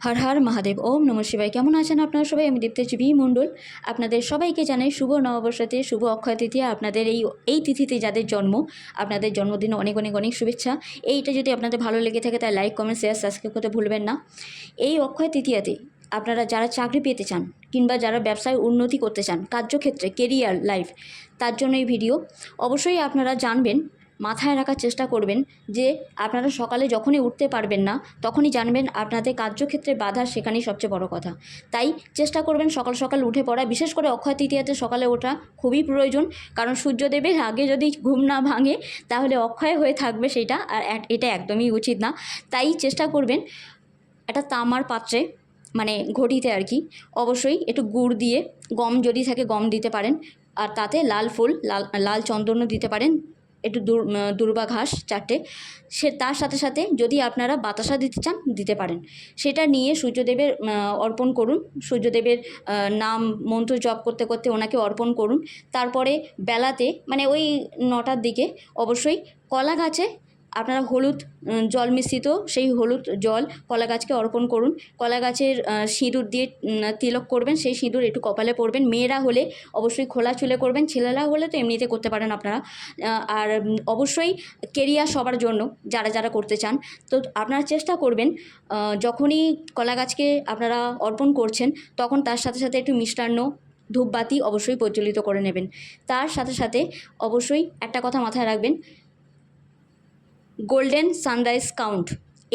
হর হর মহাদেব। ওম নম শিবায়। কেমন আছেন আপনারা সবাই? আমি দীপ্তেজি বি মণ্ডল আপনাদের সবাইকে জানাই শুভ নববর্ষতে, শুভ অক্ষয় তৃতীয়া। আপনাদের এই তিথিতে যাদের জন্ম, আপনাদের জন্মদিনে অনেক অনেক অনেক শুভেচ্ছা। এইটা যদি আপনাদের ভালো লেগে থাকে তাই লাইক, কমেন্ট, শেয়ার, সাবস্ক্রাইব করতে ভুলবেন না। এই অক্ষয় তৃতীয়াতে আপনারা যারা চাকরি পেতে চান কিংবা যারা ব্যবসায় উন্নতি করতে চান, কার্যক্ষেত্রে কেরিয়ার লাইফ, তার জন্য এই ভিডিও। অবশ্যই আপনারা জানবেন, মাথায় রাখার চেষ্টা করবেন যে আপনারা সকালে যখনই উঠতে পারবেন না তখনই জানবেন আপনাদের কার্যক্ষেত্রে বাধা, সেখানেই সবচেয়ে বড় কথা। তাই চেষ্টা করবেন সকাল সকাল উঠে পড়া। বিশেষ করে অক্ষয় তৃতীয়াতে সকালে ওঠা খুবই প্রয়োজন, কারণ সূর্যদেবের আগে যদি ঘুম না ভাঙে তাহলে অক্ষয় হয়ে থাকবে সেটা, আর এটা একদমই উচিত না। তাই চেষ্টা করবেন একটা তামার পাত্রে, মানে ঘটিতে আর কি, অবশ্যই একটু গুড় দিয়ে, গম যদি থাকে গম দিতে পারেন, আর তাতে লাল ফুল, লাল চন্দনও দিতে পারেন, একটু দুর্বা ঘাস 4টে, তার সাথে সাথে যদি আপনারা বাতাসা দিতে চান দিতে পারেন। সেটা নিয়ে সূর্যদেবের অর্পণ করুন। সূর্যদেবের নাম মন্ত্র জপ করতে করতে ওনাকে অর্পণ করুন। তারপরে বেলাতে, মানে ওই 9টার দিকে অবশ্যই কলা গাছে আপনারা হলুদ জল মিশ্রিত সেই হলুদ জল কলা গাছকে অর্পণ করুন। কলা গাছের সিঁদুর দিয়ে তিলক করবেন, সেই সিঁদুর একটু কপালে পরবেন। মেয়েরা হলে অবশ্যই খোলা চুলে করবেন, ছেলেরা হলে তো এমনিতে করতে পারেন আপনারা। আর অবশ্যই কেরিয়ার সবার জন্য যারা যারা করতে চান, তো আপনারা চেষ্টা করবেন যখনই কলা গাছকে আপনারা অর্পণ করছেন তখন তার সাথে সাথে একটু মিষ্টান্ন, ধূপবাতি অবশ্যই প্রজ্বলিত করে নেবেন। তার সাথে সাথে অবশ্যই একটা কথা মাথায় রাখবেন, গোল্ডেন সানরাইজ কাউন্ট,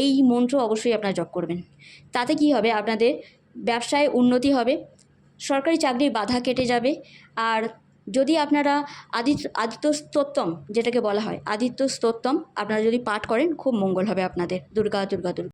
এই মন্ত্র অবশ্যই আপনারা জপ করবেন। তাতে কি হবে, আপনাদের ব্যবসায় উন্নতি হবে, সরকারি চাকরির বাধা কেটে যাবে। আর যদি আপনারা আদিত্য স্তোত্তম, যেটাকে বলা হয় আদিত্য স্তোত্তম, আপনারা যদি পাঠ করেন খুব মঙ্গল হবে আপনাদের। দুর্গা দুর্গা দুর্গা।